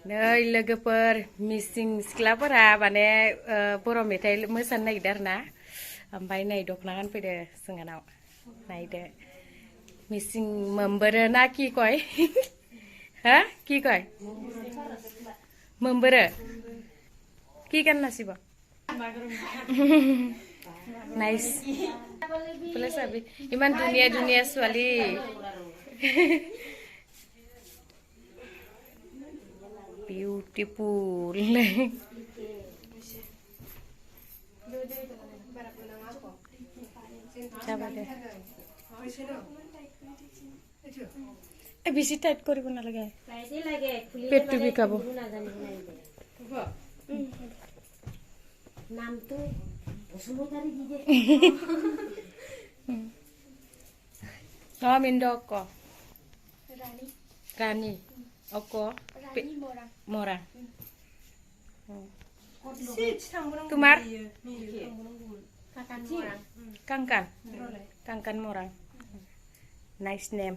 नै लोगोफोर मिसिं सिख्लाफोरा माने बर' मेथाइ मोसानो नागिरदों आरो ना ओमफ्राय नै दख'ना गानफैदो जोंहानाव नायदो मिसिं मोनबोरो ना कि कय हा कि कय मोनबोरो कि गाननासिब नाइस बोले साबि इमान दुनिया दुनिया ছোৱালী beautiful coba deh বেশি টাইট কৰিব নালাগে পেটটো বিকাব নামটো বসুমতাৰী দি দে মিন্দ ক ৰাণী অক মৰা তোমাৰ কাংকান কাংকান মৰা নাইস নেম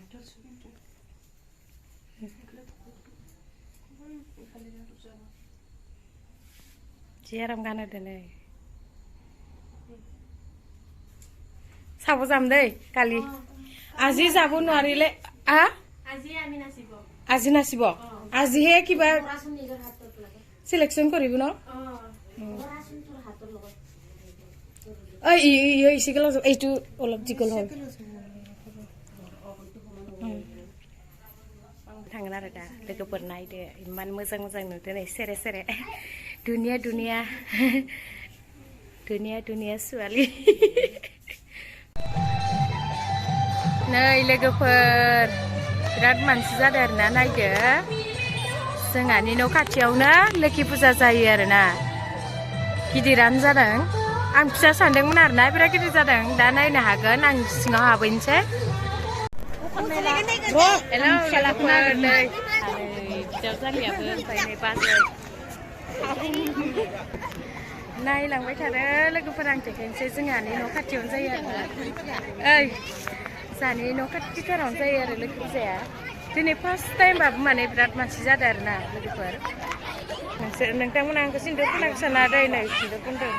যি আৰাম গান होदो नै চাব যাম দেই কালি আজি যাব নোৱাৰিলে আজি নাচিব আজিহে কিবা সিলেকশন কৰিব ন ইচিকেল এইটো অলপ জিকল হয় थांगोन आरो दा लोगोफोर नायदो इमान मोजां मोजां नुदो नै सेरे सेरे दुनिया दुनिया दुनिया दुनिया ছোৱালী नै लोगोफोर बिराद मानसि जादों आरोना नायदो जोंहानि न' खाथियावनो लोखि फुजा जायो आरोना गिदिरानो जादों आं फिसा सानदोंमोन आरोना बिराद गिदिर जादों दा नायनो हागोन आं सिङाव हाबहैनोसै हेलौ लोगोफोर नै बिजावजालियाबो ओमफ्राय नै बाजै नायलांबाय थादो लोगोफोर आं देखायनोसै जोंहानि न' खाथियावनो जायो आरोना ओइ जोंहानि न' खाथिथारावनो जायो आरो लोखि फुजाया दिनै फार्स्ट टाइमबाबो माने बिराद मानसि जादों आरोना लोगोफोर नोंथांमोना आंखौ सिन्दुर फोनांगौ साना दै नै सिन्दुर फोनदों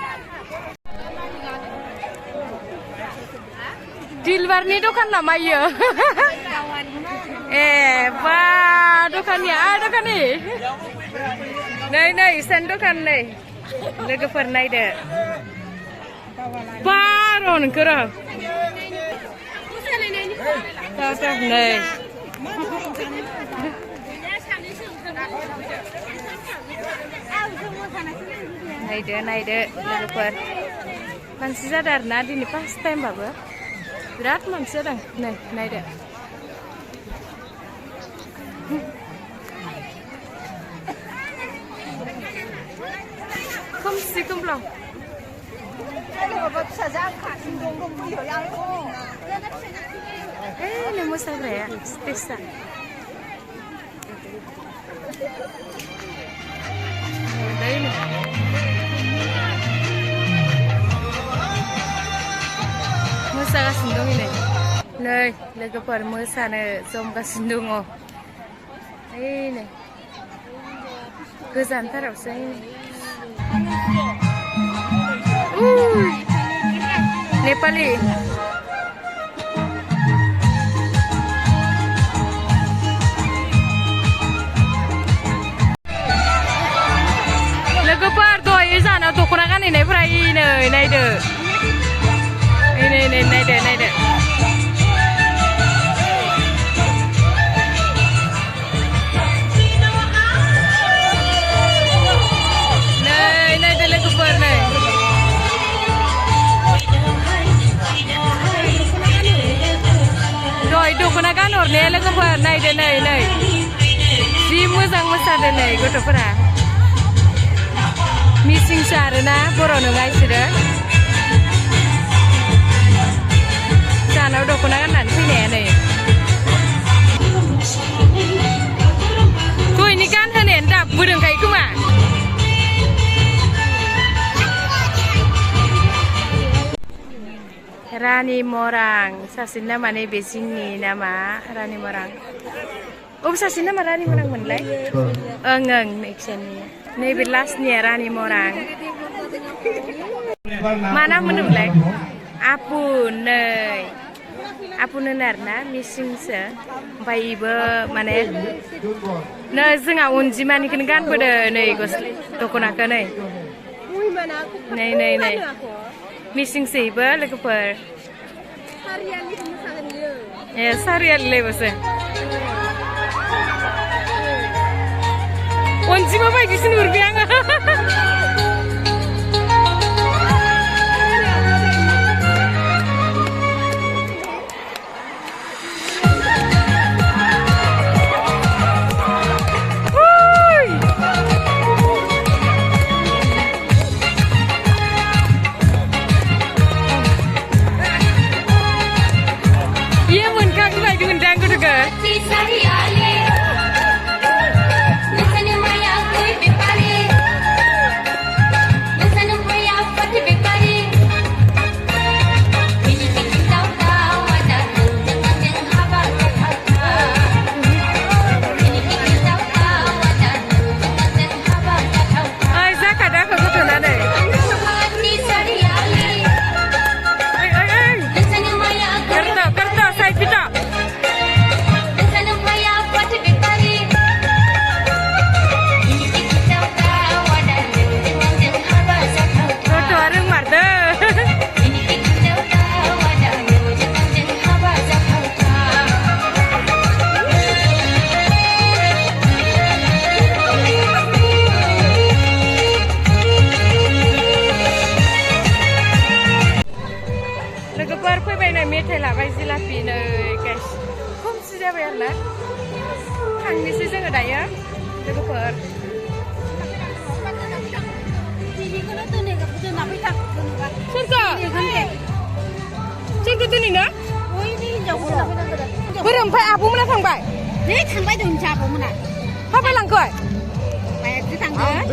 दिलबारनि दखान नामा इयो ए बा दखानिया दखानि नै नै इसान दखान नै लोगोफोर नायदो बा र' नोंखौ र' नै नायदो नायदो लोगोफोर मानसि जादों आरोना दिनै फार्स्ट टाइमबाबो बिराद मानसि जादों नै नायदो खोमसि खोमलाव नै मोसाग्राया स्टेजआ मोसागासिनो दं नै लोगोफोर मोसानो जमगासिनो दङ ओइ नै गोजानथारावसो नेपाली लोगोफोर दहाय जानाव दख'ना गानहैनायफ्रा नै नायदो नै नायदो नायदो नायदो लोगोफोर नै दहाय दख'ना गानहरनाया लोगोफोर नायदो नै जि मोजां मोसादो नै गथ'फोरा मिसिंसो आरोना बर' नङा इसोरो जानाव दख'ना गाननानै फैनाया नै दहायनि गानहोनायानो दाबबोदोंखाय खोमा रानी मरां सासेनि नामा नैबे जोंनि नामा रानी मरां Obsesi nama Rani Morang menlai. Engeng next ini. Nebe lastnya Rani Morang. Mana menulai? Apun nerna missing se. Baibe mana? Nah, zenga unji mani kan pada nih gosli. Toko nak nih. Nih. Missing se iba lagi per. Ya, sarial le bose. Onci mah baik di sini berbiang. Iya, muncul baik diundang ke juga. Guys, kok sih bayar lah? Kan misi saya nggak ya? Udah per. Surga. Surga tu ni na? Berempat apa mana thang bay? Ni thang bay tu macam apa mana? Apa lang kau? Bayar tu thang bay.